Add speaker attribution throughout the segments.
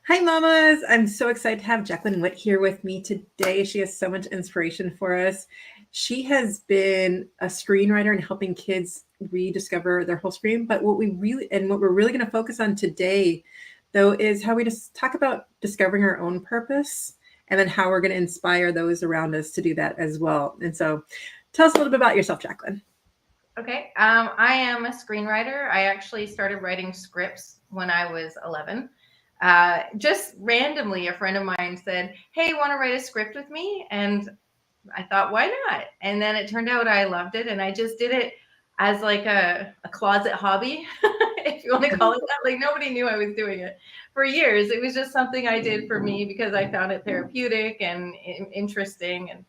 Speaker 1: Hi, mamas. I'm so excited to have Jaclyn Whitt here with me today. She has so much inspiration for us. She has been a screenwriter and helping kids rediscover their whole screen. But what we're really going to focus on today, though, is how we just talk about discovering our own purpose and then how we're going to inspire those around us to do that as well. And so tell us a little bit about yourself, Jaclyn.
Speaker 2: Okay. I am a screenwriter. I actually started writing scripts when I was 11. Just randomly, a friend of mine said, "Hey, want to write a script with me?" And I thought, why not? And then it turned out I loved it. And I just did it as like a closet hobby, if you want to call it that. Like nobody knew I was doing it for years. It was just something I did for me because I found it therapeutic and interesting.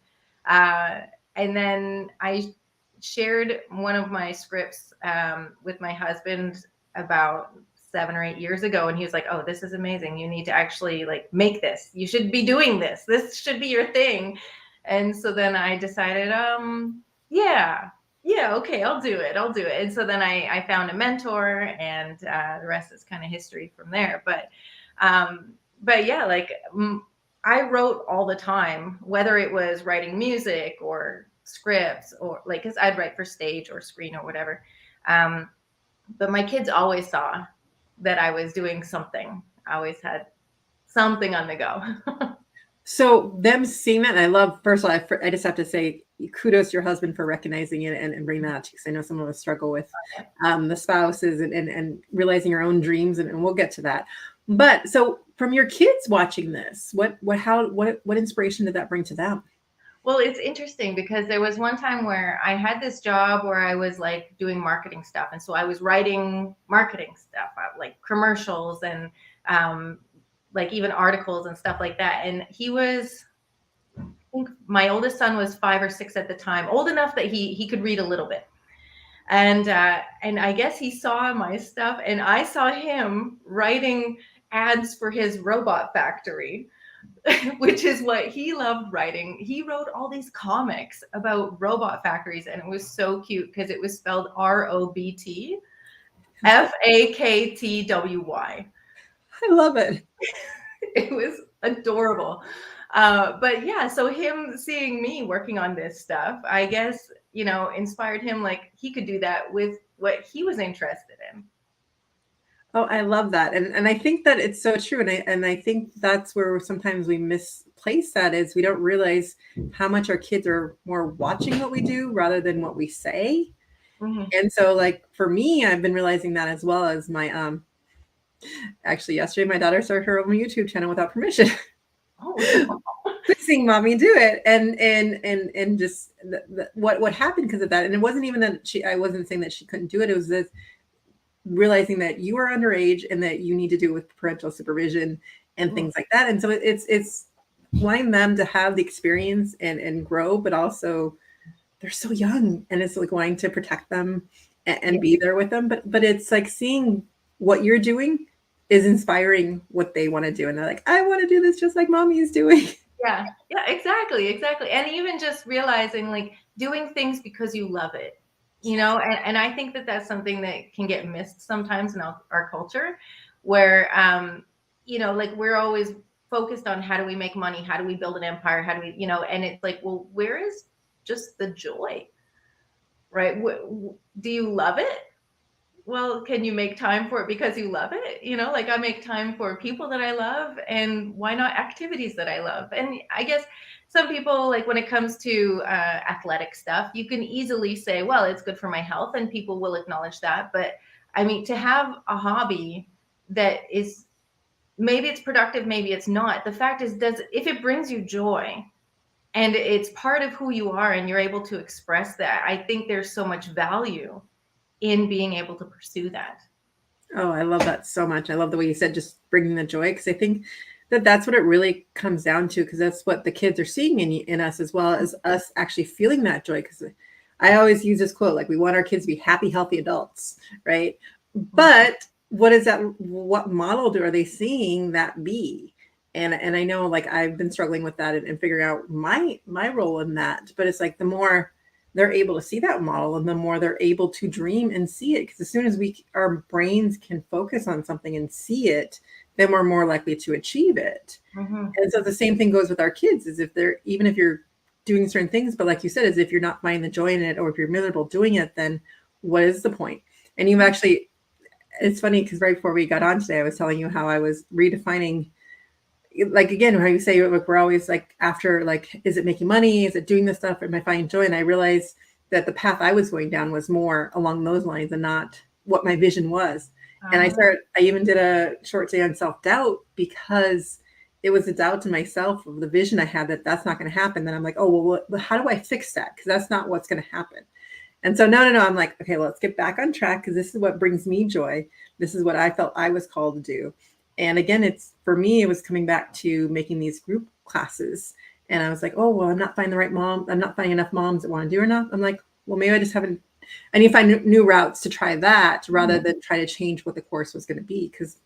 Speaker 2: And then I shared one of my scripts with my husband about 7 or 8 years ago, and he was like, "Oh, this is amazing. You need to actually like make this. You should be doing this. This should be your thing." And so then I decided, yeah, yeah, okay, I'll do it. I'll do it. And so then I found a mentor, and the rest is kind of history from there. But yeah, like I wrote all the time, whether it was writing music or scripts or like, because I'd write for stage or screen or whatever. Um, but my kids always saw that I was doing something. I always had something on the go.
Speaker 1: So them seeing that, and I love, first of all, I just have to say kudos to your husband for recognizing it and bringing that to, because I know some of us struggle with the spouses and realizing our own dreams, and we'll get to that. But so from your kids watching this, what inspiration did that bring to them?
Speaker 2: Well, it's interesting because there was one time where I had this job where I was like doing marketing stuff. And so I was writing marketing stuff, like commercials and like even articles and stuff like that. And he was, I think my oldest son was 5 or 6 at the time, old enough that he could read a little bit. And I guess he saw my stuff, and I saw him writing ads for his robot factory, which is what he loved writing. He wrote all these comics about robot factories, and it was so cute because it was spelled ROBTFAKTWY.
Speaker 1: I love it.
Speaker 2: It was adorable. But yeah, so him seeing me working on this stuff, I guess, inspired him like he could do that with what he was interested in.
Speaker 1: Oh, I love that. And I think that it's so true. And I think that's where sometimes we misplace that, is we don't realize how much our kids are more watching what we do rather than what we say.
Speaker 2: Mhm.
Speaker 1: And so like for me, I've been realizing that, as well as my actually yesterday my daughter started her own YouTube channel without permission.
Speaker 2: Oh,
Speaker 1: Seeing mommy do it, and just what happened because of that. And it wasn't even that I wasn't saying that she couldn't do it. It was this realizing that you are underage and that you need to do it with parental supervision and
Speaker 2: mm,
Speaker 1: things like that. And so it's wanting them to have the experience and grow, but also they're so young, and it's like wanting to protect them and
Speaker 2: yeah,
Speaker 1: be there with them. But it's like seeing what you're doing is inspiring what they want to do, and they're like, I want to do this just like mommy is doing.
Speaker 2: yeah, yeah, exactly. And even just realizing like doing things because you love it, and I think that that's something that can get missed sometimes in our culture, where, like we're always focused on how do we make money, how do we build an empire, how do we, and it's like, well, where is just the joy, right? Do you love it? Well, can you make time for it because you love it? Like I make time for people that I love, and why not activities that I love? And I guess some people, like when it comes to athletic stuff, you can easily say, well, it's good for my health, and people will acknowledge that. But I mean, to have a hobby that is, maybe it's productive, maybe it's not. The fact is, if it brings you joy and it's part of who you are and you're able to express that, I think there's so much value in being able to pursue that.
Speaker 1: Oh, I love that so much. I love the way you said just bringing the joy, because I think that that's what it really comes down to, because that's what the kids are seeing in us, as well as us actually feeling that joy. Because I always use this quote, like we want our kids to be happy, healthy adults, right? But what is that? What model are they seeing that be? And I know like I've been struggling with that and figuring out my role in that. But it's like the more they're able to see that model, and the more they're able to dream and see it. Because as soon as our brains can focus on something and see it, then we're more likely to achieve it.
Speaker 2: Mm-hmm.
Speaker 1: And so the same thing goes with our kids, is even if you're doing certain things, but like you said, is if you're not finding the joy in it, or if you're miserable doing it, then what is the point? And you've actually, it's funny because right before we got on today, I was telling you how I was redefining, like, again, how you say, look, we're always like after, like, is it making money? Is it doing this stuff? Am I finding joy? And I realized that the path I was going down was more along those lines and not what my vision was. And I even did a short stay on self-doubt because it was a doubt to myself of the vision I had that's not going to happen. Then I'm like, oh, well, how do I fix that? Because that's not what's going to happen. And so, no, I'm like, okay, let's get back on track, because this is what brings me joy. This is what I felt I was called to do. And again, for me, it was coming back to making these group classes. And I was like, oh, well, I'm not finding the right mom. I'm not finding enough moms that want to do it enough. I'm like, well, maybe I just haven't. I need to find new routes to try that rather than try to change what the course was going to be. Because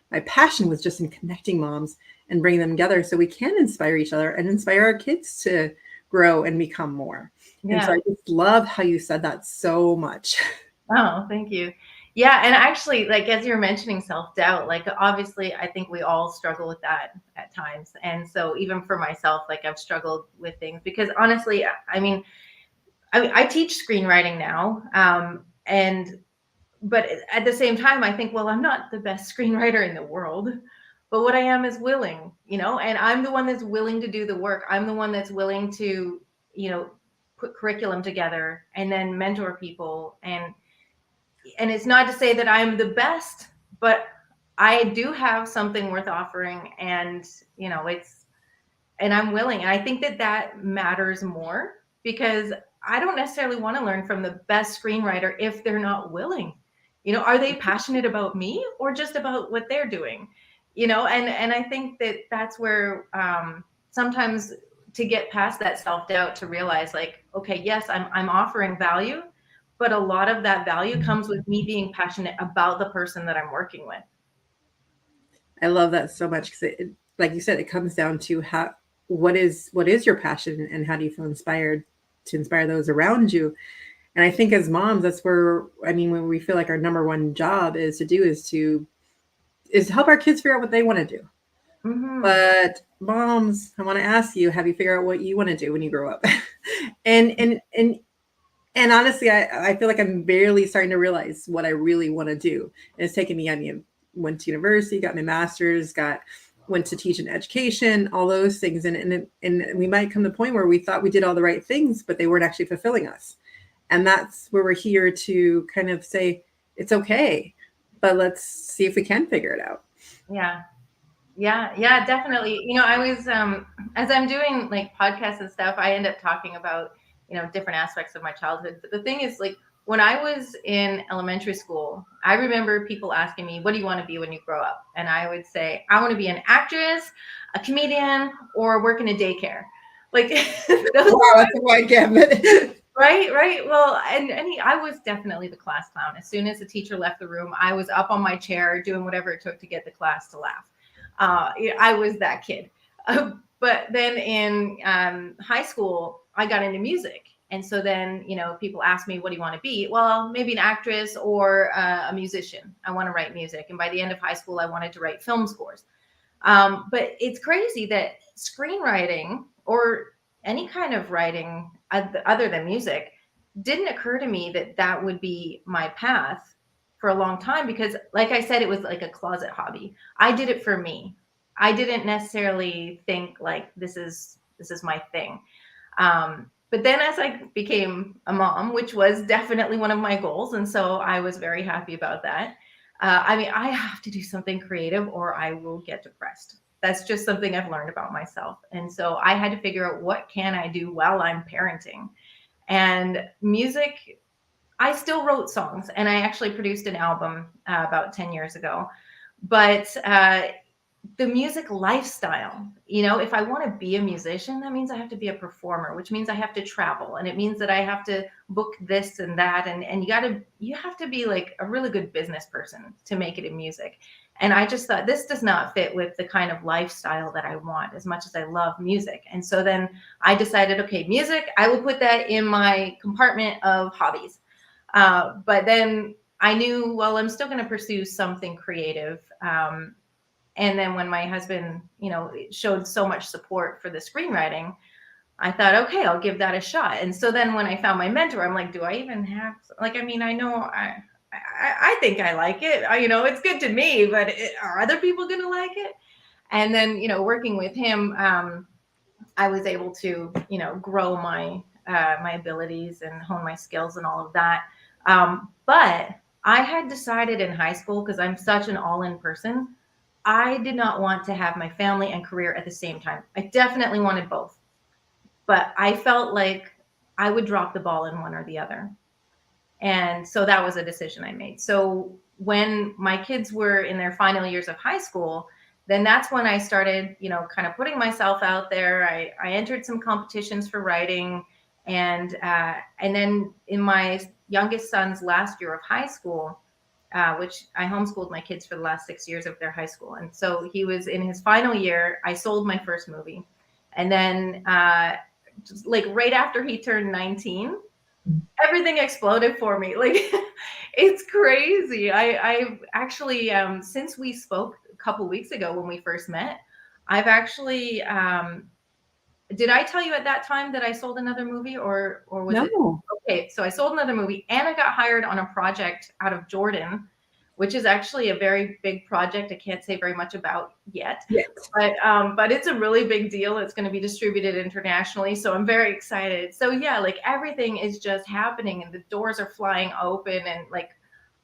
Speaker 1: my passion was just in connecting moms and bringing them together so we can inspire each other and inspire our kids to grow and become more. Yeah. And so I just love how you said that so much.
Speaker 2: Oh, thank you. Yeah. And actually, like, as you're mentioning self-doubt, like, obviously, I think we all struggle with that at times. And so even for myself, like, I've struggled with things because honestly, I mean, I teach screenwriting now. But at the same time, I think, well, I'm not the best screenwriter in the world, but what I am is willing, and I'm the one that's willing to do the work. I'm the one that's willing to, put curriculum together and then mentor people. And it's not to say that I'm the best, but I do have something worth offering, and, and I'm willing. And I think that matters more, because I don't necessarily want to learn from the best screenwriter if they're not willing. Are they passionate about me or just about what they're doing? And I think that's where sometimes to get past that self-doubt, to realize, like, okay, yes, I'm offering value, but a lot of that value comes with me being passionate about the person that I'm working with.
Speaker 1: I love that so much, because like you said, it comes down to what is your passion, and how do you feel inspired to inspire those around you. And I think as moms, that's where, when we feel like our number one job is to help our kids figure out what they want to do. Mm-hmm. But moms, I want to ask you, have you figured out what you want to do when you grow up? and honestly, I feel like I'm barely starting to realize what I really want to do. And it's taken me, went to university, got my master's, went to teach in education, all those things. And we might come to the point where we thought we did all the right things, but they weren't actually fulfilling us. And that's where we're here to kind of say, it's okay, but let's see if we can figure it out.
Speaker 2: Yeah, definitely. I was, as I'm doing like podcasts and stuff, I end up talking about, different aspects of my childhood. But the thing is, like, when I was in elementary school, I remember people asking me, what do you want to be when you grow up? And I would say, I want to be an actress, a comedian, or work in a daycare. Like,
Speaker 1: wow, that's a wide gamut.
Speaker 2: Right. Well, and I was definitely the class clown. As soon as the teacher left the room, I was up on my chair doing whatever it took to get the class to laugh. I was that kid. But then in high school, I got into music. And so then, people asked me, what do you want to be? Well, maybe an actress or a musician. I want to write music. And by the end of high school, I wanted to write film scores. But it's crazy that screenwriting or any kind of writing other than music didn't occur to me that would be my path for a long time, because, like I said, it was like a closet hobby. I did it for me. I didn't necessarily think like this is my thing. But then as I became a mom, which was definitely one of my goals, and so I was very happy about that. I have to do something creative or I will get depressed. That's just something I've learned about myself. And so I had to figure out, what can I do while I'm parenting? And music, I still wrote songs, and I actually produced an album about 10 years ago. But the music lifestyle, if I want to be a musician, that means I have to be a performer, which means I have to travel. And it means that I have to book this and that. And you have to be like a really good business person to make it in music. And I just thought, this does not fit with the kind of lifestyle that I want, as much as I love music. And so then I decided, okay, music, I will put that in my compartment of hobbies. But then I knew, well, I'm still going to pursue something creative. And then when my husband, showed so much support for the screenwriting, I thought, okay, I'll give that a shot. And so then when I found my mentor, I'm like, do I even have, like, I mean, I know I think I like it. It's good to me, but are other people going to like it? And then, working with him, I was able to, grow my my abilities and hone my skills and all of that. But I had decided in high school, because I'm such an all-in person, I did not want to have my family and career at the same time. I definitely wanted both, but I felt like I would drop the ball in one or the other. And so that was a decision I made. So when my kids were in their final years of high school, then that's when I started, kind of putting myself out there. I entered some competitions for writing, and then in my youngest son's last year of high school, which I homeschooled my kids for the last 6 years of their high school, and so he was in his final year. I sold my first movie, and then just like right after he turned 19, everything exploded for me. Like, it's crazy. I've actually, since we spoke a couple weeks ago when we first met, I've actually, did I tell you at that time that I sold another movie, or was it?
Speaker 1: No.
Speaker 2: Okay, so I sold another movie, and I got hired on a project out of Jordan, which is actually a very big project I can't say very much about yet.
Speaker 1: Yes.
Speaker 2: But it's a really big deal. It's going to be distributed internationally, so I'm very excited. So yeah, like everything is just happening, and the doors are flying open, and like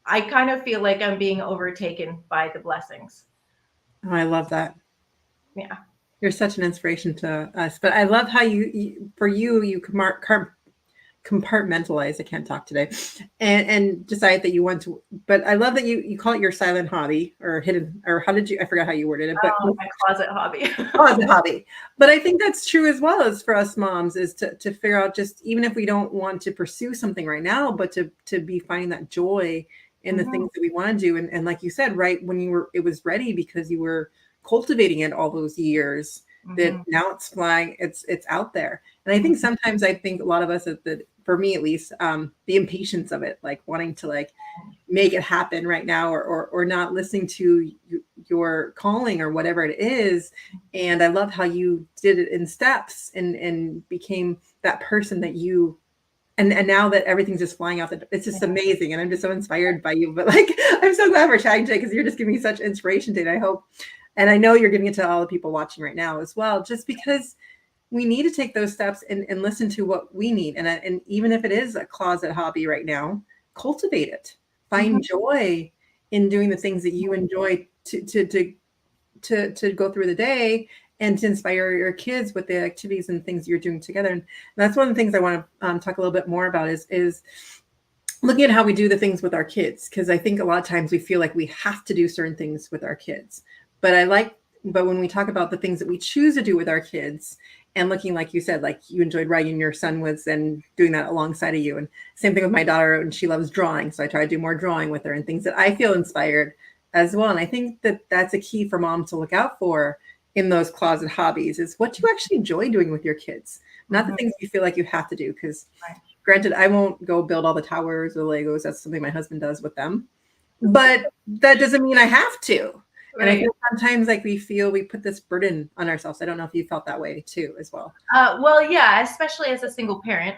Speaker 2: I kind of feel like I'm being overtaken by the blessings.
Speaker 1: Oh, I love that.
Speaker 2: Yeah.
Speaker 1: You're such an inspiration to us. But I love how you compartmentalize. I can't talk today, and decide that you want to. But I love that you call it your silent hobby, or hidden, or how did you? I forgot how you worded it. But
Speaker 2: My closet hobby.
Speaker 1: closet hobby. But I think that's true as well as for us moms, is to figure out, just even if we don't want to pursue something right now, but to be finding that joy in the things that we want to do. And like you said, right when it was ready, because you were cultivating it all those years, that now it's flying, it's out there. And I think sometimes, I think a lot of us, for me at least, the impatience of it, like wanting to like make it happen right now, or not listening to your calling or whatever it is. And I love how you did it in steps, and became that person that you, and now that everything's just flying out, it's just amazing. And I'm just so inspired by you. But like, I'm so glad we're chatting today, because you're just giving me such inspiration today. I hope, and I know you're giving it to all the people watching right now as well, just because we need to take those steps and listen to what we need. And even if it is a closet hobby right now, cultivate it. Find joy in doing the things that you enjoy, to go through the day, and to inspire your kids with the activities and things you're doing together. And that's one of the things I want to talk a little bit more about, is looking at how we do the things with our kids. Because I think a lot of times we feel like we have to do certain things with our kids. But when we talk about the things that we choose to do with our kids, and looking, like you said, like you enjoyed writing, your son was then doing that alongside of you. And same thing with my daughter, and she loves drawing. So I try to do more drawing with her, and things that I feel inspired as well. And I think that that's a key for mom to look out for in those closet hobbies, is what you actually enjoy doing with your kids, not the things you feel like you have to do. Because granted, I won't go build all the towers or Legos. That's something my husband does with them. But that doesn't mean I have to. And I think sometimes, like, we feel we put this burden on ourselves. I don't know if you felt that way too as well.
Speaker 2: Well, yeah, especially as a single parent.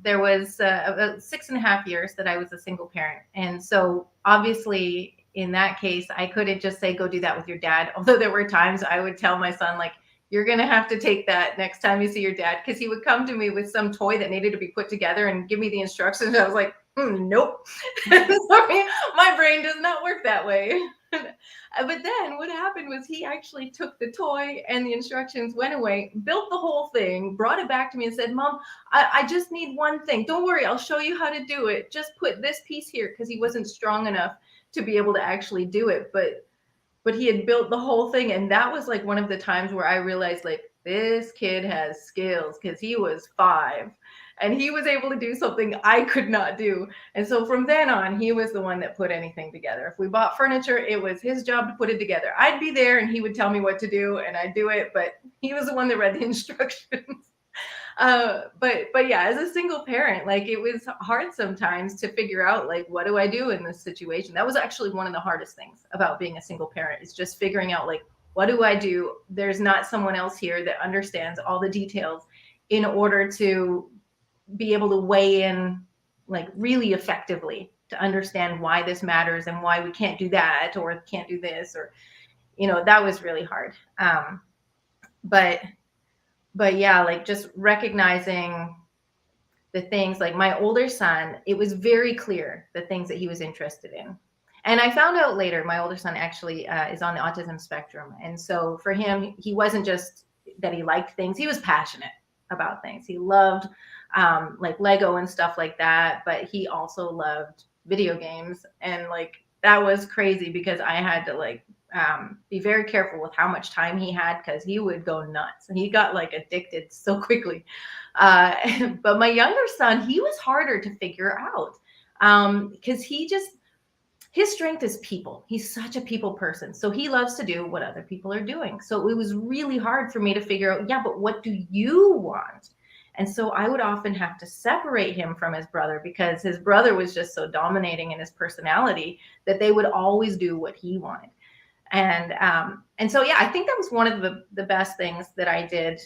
Speaker 2: There was about 6.5 years that I was a single parent. And so obviously in that case, I couldn't just say, go do that with your dad. Although there were times I would tell my son, like, you're going to have to take that next time you see your dad. Because he would come to me with some toy that needed to be put together and give me the instructions. I was like, nope. Sorry, my brain does not work that way. But then what happened was, he actually took the toy and the instructions, went away, built the whole thing, brought it back to me and said, Mom, I just need one thing. Don't worry, I'll show you how to do it. Just put this piece here, because he wasn't strong enough to be able to actually do it. But he had built the whole thing. And that was like one of the times where I realized, like, this kid has skills, because he was 5. and he was able to do something I could not do. And so from then on, he was the one that put anything together. If we bought furniture, it was his job to put it together. I'd be there and he would tell me what to do and I'd do it, but he was the one that read the instructions. But yeah, as a single parent, like it was hard sometimes to figure out like, what do I do in this situation? That was actually one of the hardest things about being a single parent, is just figuring out like, what do I do? There's not someone else here that understands all the details in order to be able to weigh in like really effectively to understand why this matters and why we can't do that or can't do this, or, you know, that was really hard. But yeah, like just recognizing the things, like my older son, it was very clear the things that he was interested in. And I found out later, my older son actually is on the autism spectrum. And so for him, he wasn't just that he liked things, he was passionate about things. He loved like Lego and stuff like that, but he also loved video games. And like, that was crazy because I had to like be very careful with how much time he had, because he would go nuts and he got like addicted so quickly. But my younger son, he was harder to figure out because his strength is people. He's such a people person. So he loves to do what other people are doing. So it was really hard for me to figure out, yeah, but what do you want? And so I would often have to separate him from his brother, because his brother was just so dominating in his personality that they would always do what he wanted. And so, yeah, I think that was one of the best things that I did,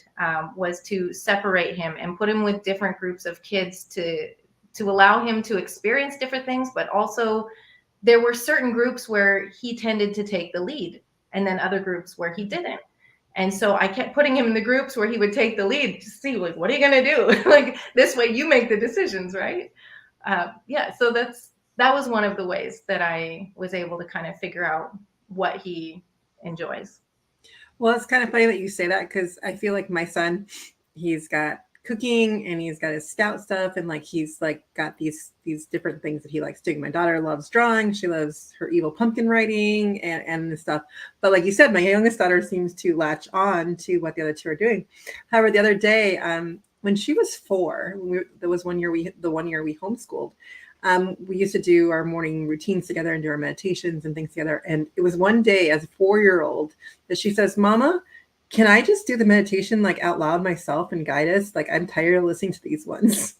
Speaker 2: was to separate him and put him with different groups of kids to allow him to experience different things. But also there were certain groups where he tended to take the lead and then other groups where he didn't. And so I kept putting him in the groups where he would take the lead to see, like, what are you going to do? Like, this way you make the decisions, right? Yeah, so that was one of the ways that I was able to kind of figure out what he enjoys.
Speaker 1: Well, it's kind of funny that you say that, because I feel like my son, he's got cooking and he's got his scout stuff, and like he's like got these different things that he likes doing. My daughter loves drawing, she loves her evil pumpkin writing and this stuff. But like you said, my youngest daughter seems to latch on to what the other two are doing. However, the other day, when she was 4, there was the 1 year we homeschooled. We used to do our morning routines together and do our meditations and things together. And it was one day as a 4-year-old that she says, "Mama, can I just do the meditation like out loud myself and guide us? Like, I'm tired of listening to these ones."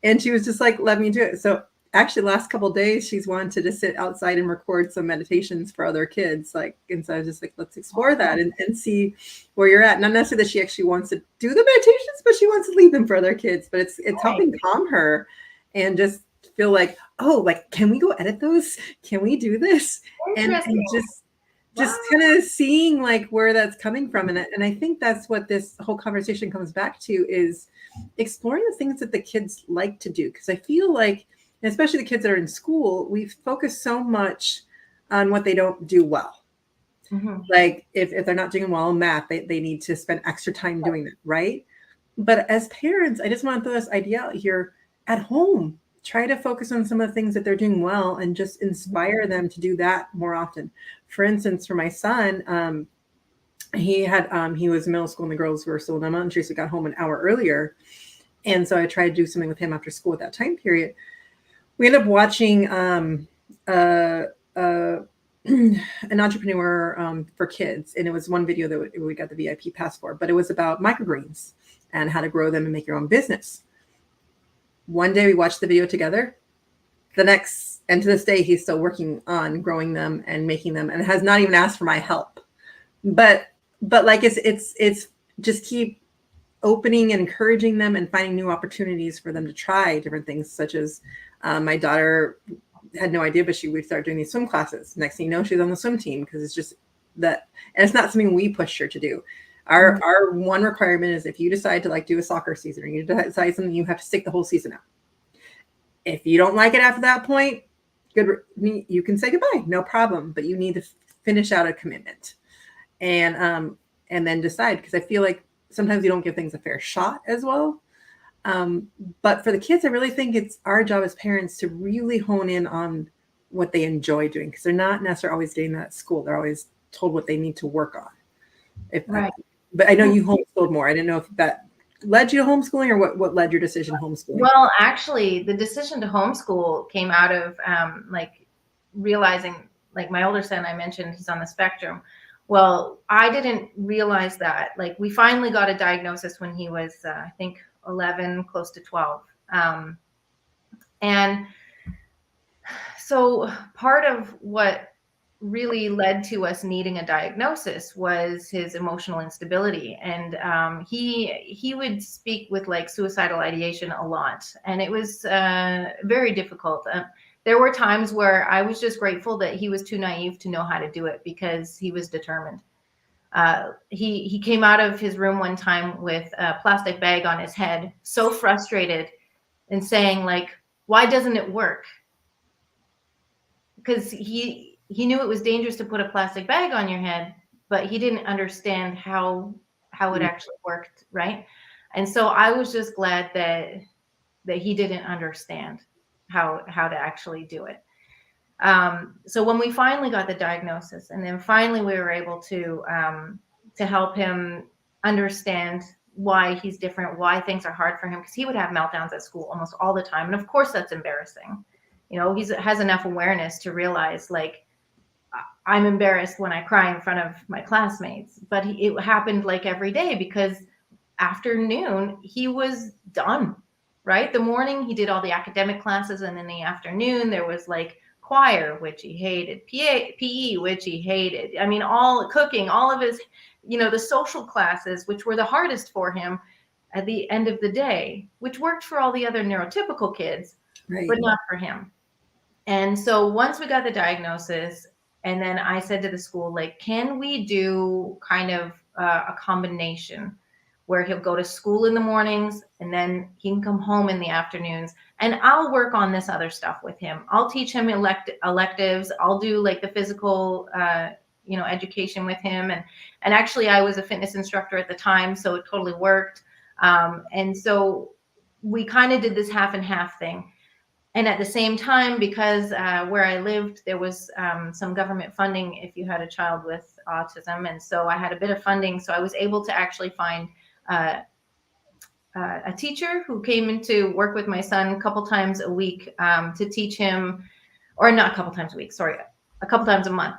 Speaker 1: And she was just like, "Let me do it." So actually last couple of days, she's wanted to just sit outside and record some meditations for other kids. Like, and so I was just like, let's explore that and see where you're at. Not necessarily that she actually wants to do the meditations, but she wants to leave them for other kids. But it's helping calm her and just feel like, oh, like, can we go edit those? Can we do this? And just kind of seeing like where that's coming from. And I think that's what this whole conversation comes back to, is exploring the things that the kids like to do. Because I feel like, especially the kids that are in school, we focus so much on what they don't do well. Mm-hmm. Like if they're not doing well in math, they need to spend extra time doing that, right? But as parents, I just want to throw this idea out here. At home, try to focus on some of the things that they're doing well and just inspire them to do that more often. For instance, for my son, he was in middle school and the girls were still in elementary, so we got home an hour earlier. And so I tried to do something with him after school at that time period. We ended up watching an entrepreneur for kids. And it was one video that we got the VIP pass for, but it was about microgreens and how to grow them and make your own business. One day we watched the video together. The next, and to this day, he's still working on growing them and making them, and has not even asked for my help. But like it's just keep opening and encouraging them and finding new opportunities for them to try different things, such as my daughter had no idea, but we started doing these swim classes. Next thing you know, she's on the swim team, because it's just that, and it's not something we pushed her to do. Our one requirement is if you decide to like do a soccer season, or you decide something, you have to stick the whole season out. If you don't like it after that point, you can say goodbye, no problem. But you need to finish out a commitment, and then decide. Because I feel like sometimes you don't give things a fair shot as well. But for the kids, I really think it's our job as parents to really hone in on what they enjoy doing, because they're not necessarily always getting that at school. They're always told what they need to work on. Right. But I know you homeschooled more. I didn't know if that led you to homeschooling, or what led your decision to homeschooling?
Speaker 2: Well, actually, the decision to homeschool came out of like realizing, like my older son, I mentioned, he's on the spectrum. Well, I didn't realize that. Like we finally got a diagnosis when he was, I think, 11, close to 12. And so part of what really led to us needing a diagnosis was his emotional instability, and he would speak with like suicidal ideation a lot, and it was very difficult. There were times where I was just grateful that he was too naive to know how to do it, because he was determined. He came out of his room one time with a plastic bag on his head, so frustrated, and saying like, why doesn't it work? Because he knew it was dangerous to put a plastic bag on your head, but he didn't understand how it actually worked, right? And so I was just glad that he didn't understand how to actually do it. So when we finally got the diagnosis, and then finally we were able to help him understand why he's different, why things are hard for him, because he would have meltdowns at school almost all the time, and of course that's embarrassing. You know, he has enough awareness to realize, like, I'm embarrassed when I cry in front of my classmates, but it happened like every day, because after noon he was done, right? The morning he did all the academic classes, and in the afternoon there was like choir, which he hated, PE, which he hated. I mean, all cooking, all of his, you know, the social classes, which were the hardest for him at the end of the day, which worked for all the other neurotypical kids,
Speaker 1: Right.
Speaker 2: but not for him. And so once we got the diagnosis, and then I said to the school, like, can we do kind of a combination where he'll go to school in the mornings and then he can come home in the afternoons, and I'll work on this other stuff with him. I'll teach him electives. I'll do like the physical, education with him. And actually I was a fitness instructor at the time, so it totally worked. And so we kind of did this half and half thing. And at the same time, because where I lived, there was some government funding if you had a child with autism. And so I had a bit of funding. So I was able to actually find a teacher who came in to work with my son a couple times a week to teach him, or not a couple times a week, sorry, a couple times a month,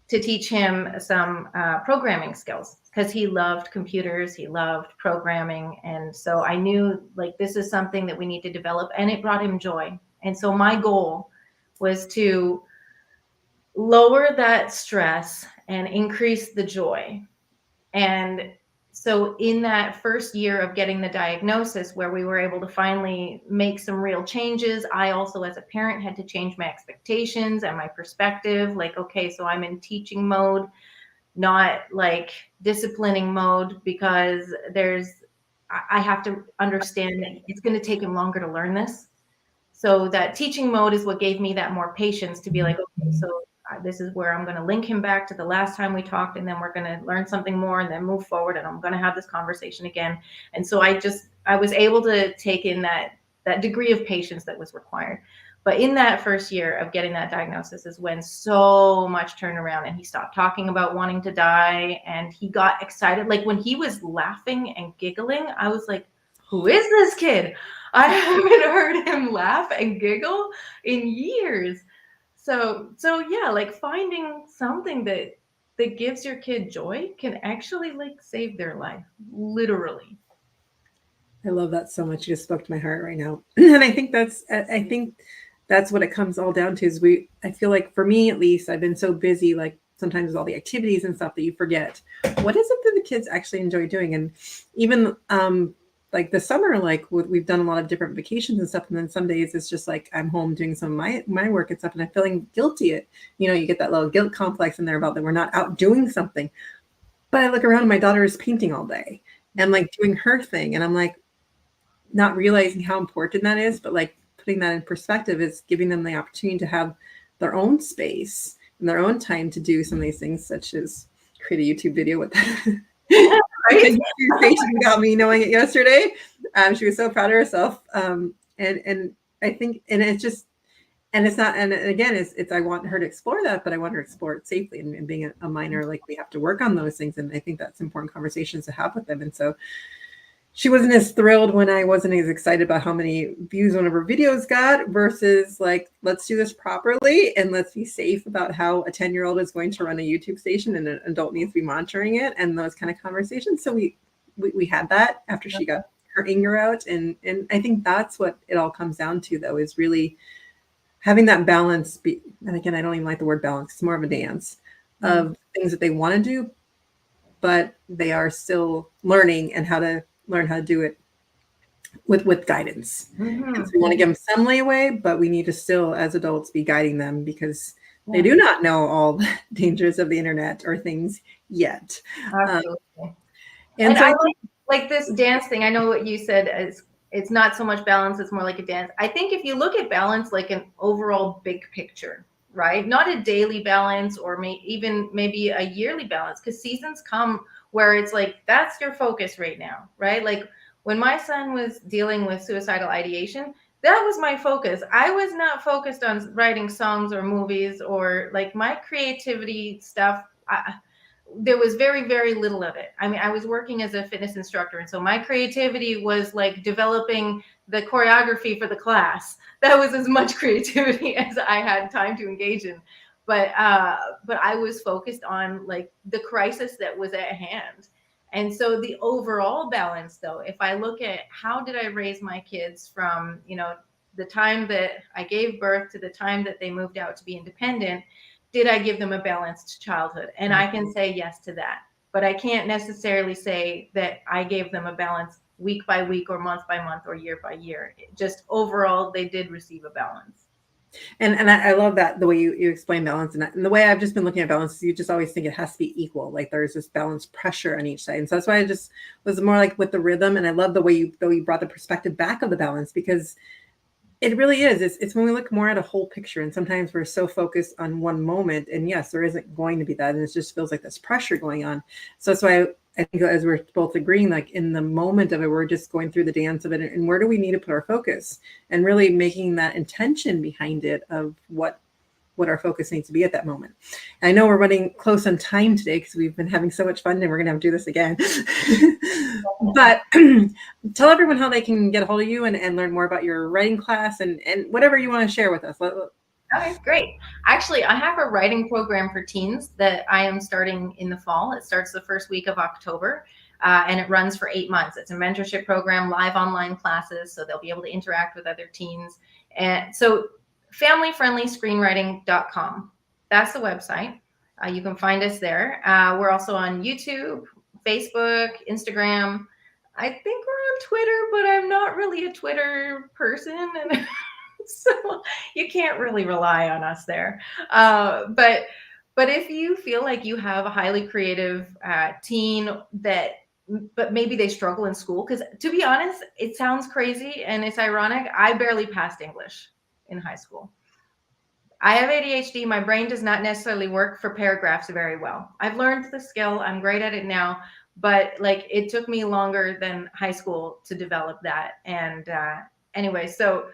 Speaker 2: to teach him some programming skills, because he loved computers, he loved programming. And so I knew, like, this is something that we need to develop, and it brought him joy. And so my goal was to lower that stress and increase the joy. And so in that first year of getting the diagnosis, where we were able to finally make some real changes, I also, as a parent, had to change my expectations and my perspective. Like, okay, so I'm in teaching mode, not like disciplining mode, because I have to understand that it's going to take him longer to learn this. So that teaching mode is what gave me that more patience to be like, okay, so this is where I'm going to link him back to the last time we talked, and then we're going to learn something more and then move forward, and I'm going to have this conversation again. And so I was able to take in that degree of patience that was required. But in that first year of getting that diagnosis is when so much turned around, and he stopped talking about wanting to die, and he got excited. Like when he was laughing and giggling, I was like, who is this kid? I haven't heard him laugh and giggle in years. So yeah, like finding something that gives your kid joy can actually like save their life, literally.
Speaker 1: I love that so much. You just spoke to my heart right now. And I think that's what it comes all down to, is I feel like, for me at least, I've been so busy, like sometimes with all the activities and stuff, that you forget what is it that the kids actually enjoy doing. And even like the summer, like we've done a lot of different vacations and stuff. And then some days it's just like I'm home doing some of my work and stuff, and I'm feeling guilty. You get that little guilt complex in there about that we're not out doing something. But I look around and my daughter is painting all day and like doing her thing. And I'm like, not realizing how important that is, but like putting that in perspective is giving them the opportunity to have their own space and their own time to do some of these things, such as create a YouTube video with that. Right? Patient got me knowing it yesterday. She was so proud of herself. And I think, and it's just, and it's not, and again, it's I want her to explore that, but I want her to explore it safely. And being a minor, like we have to work on those things. And I think that's important conversations to have with them. And so, she wasn't as thrilled when I wasn't as excited about how many views one of her videos got versus like, let's do this properly and let's be safe about how a 10-year-old is going to run a YouTube station and an adult needs to be monitoring it and those kind of conversations. So we had that after she got her anger out. And I think that's what it all comes down to, though, is really having that balance. And again, I don't even like the word balance. It's more of a dance of things that they want to do, but they are still learning and how to do it with guidance. Mm-hmm. So we want to give them some leeway, but we need to still, as adults, be guiding them because they do not know all the dangers of the internet or things yet.
Speaker 2: Absolutely. And so I like this dance thing. I know what you said is it's not so much balance, it's more like a dance. I think if you look at balance like an overall big picture, right? Not a daily balance or even maybe a yearly balance, because seasons come where it's like, that's your focus right now, right? Like when my son was dealing with suicidal ideation, that was my focus. I was not focused on writing songs or movies or like my creativity stuff. There was very, very little of it. I mean, I was working as a fitness instructor. And so my creativity was like developing the choreography for the class. That was as much creativity as I had time to engage in. But I was focused on like the crisis that was at hand. And so the overall balance, though, if I look at how did I raise my kids from, the time that I gave birth to the time that they moved out to be independent, did I give them a balanced childhood? And I can say yes to that. But I can't necessarily say that I gave them a balance week by week or month by month or year by year. Just overall, they did receive a balance.
Speaker 1: And I love that, the way you explain balance. And the way I've just been looking at balance is you just always think it has to be equal. Like there's this balanced pressure on each side. And so that's why I just was more like with the rhythm. And I love the way you brought the perspective back of the balance, because it really is. It's when we look more at a whole picture, and sometimes we're so focused on one moment, and yes, there isn't going to be that, and it just feels like this pressure going on. So that's why I think, as we're both agreeing, like in the moment of it, we're just going through the dance of it, and where do we need to put our focus, and really making that intention behind it of what our focus needs to be at that moment. And I know we're running close on time today because we've been having so much fun, and we're going to have to do this again. But tell everyone how they can get a hold of you and learn more about your writing class and whatever you want to share with us.
Speaker 2: Okay, great. Actually, I have a writing program for teens that I am starting in the fall. It starts the first week of October, and it runs for 8 months. It's a mentorship program, live online classes, so they'll be able to interact with other teens. And so familyfriendlyscreenwriting.com. That's the website. You can find us there. We're also on YouTube, Facebook, Instagram. I think we're on Twitter, but I'm not really a Twitter person. And so you can't really rely on us there. But if you feel like you have a highly creative teen but maybe they struggle in school, because to be honest, it sounds crazy and it's ironic. I barely passed English in high school. I have ADHD. My brain does not necessarily work for paragraphs very well. I've learned the skill. I'm great at it now, but like it took me longer than high school to develop that. And anyway, so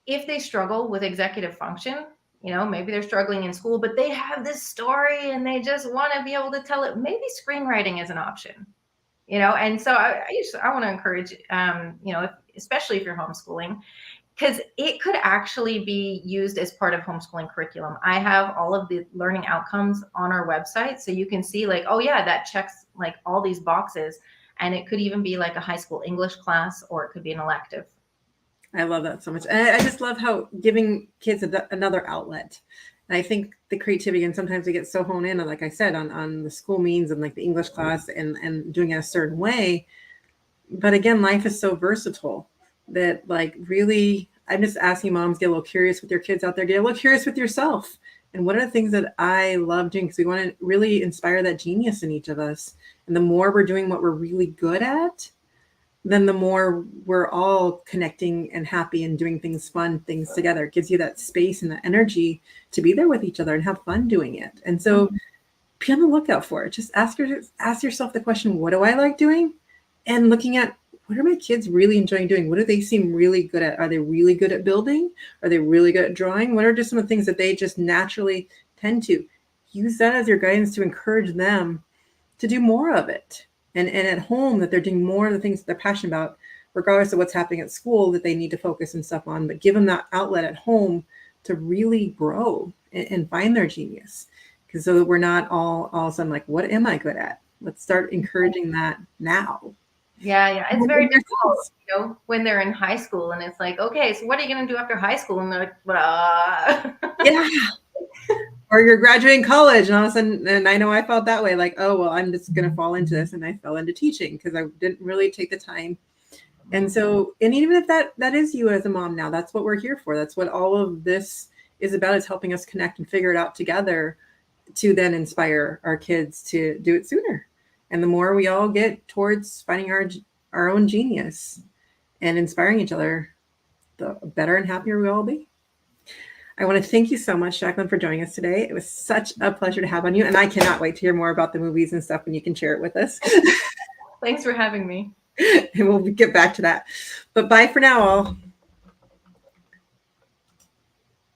Speaker 2: if they struggle with executive function, maybe they're struggling in school, but they have this story and they just want to be able to tell it. Maybe screenwriting is an option, and so I want to encourage, especially if you're homeschooling, because it could actually be used as part of homeschooling curriculum. I have all of the learning outcomes on our website, so you can see like, oh yeah, that checks like all these boxes, and it could even be like a high school English class, or it could be an elective.
Speaker 1: I love that so much. And I just love how giving kids another outlet. And I think the creativity, and sometimes we get so honed in, like I said, on the school means and like the English class and doing it a certain way. But again, life is so versatile that like really, I'm just asking moms, get a little curious with your kids out there, get a little curious with yourself. And what are the things that I love doing? Because we want to really inspire that genius in each of us. And the more we're doing what we're really good at, then the more we're all connecting and happy and doing things, fun things together. It gives you that space and the energy to be there with each other and have fun doing it. And so be on the lookout for it. Just ask yourself the question, what do I like doing? And looking at, what are my kids really enjoying doing? What do they seem really good at? Are they really good at building? Are they really good at drawing? What are just some of the things that they just naturally tend to? Use that as your guidance to encourage them to do more of it. and at home that they're doing more of the things that they're passionate about, regardless of what's happening at school that they need to focus and stuff on, but give them that outlet at home to really grow and find their genius. Because so that we're not all of a sudden like, what am I good at? Let's start encouraging that now.
Speaker 2: Yeah. It's very difficult, when they're in high school and it's like, okay, so what are you going to do after high school? And they're like,
Speaker 1: yeah. Or you're graduating college and all of a sudden, and I know I felt that way, like, oh, well, I'm just going to fall into this. And I fell into teaching because I didn't really take the time. And so, and even if that is you as a mom now, that's what we're here for. That's what all of this is about, is helping us connect and figure it out together to then inspire our kids to do it sooner. And the more we all get towards finding our own genius and inspiring each other, the better and happier we'll all be. I want to thank you so much, Jaclyn, for joining us today. It was such a pleasure to have on you. And I cannot wait to hear more about the movies and stuff when you can share it with us.
Speaker 2: Thanks for having me.
Speaker 1: And we'll get back to that. But bye for now, all.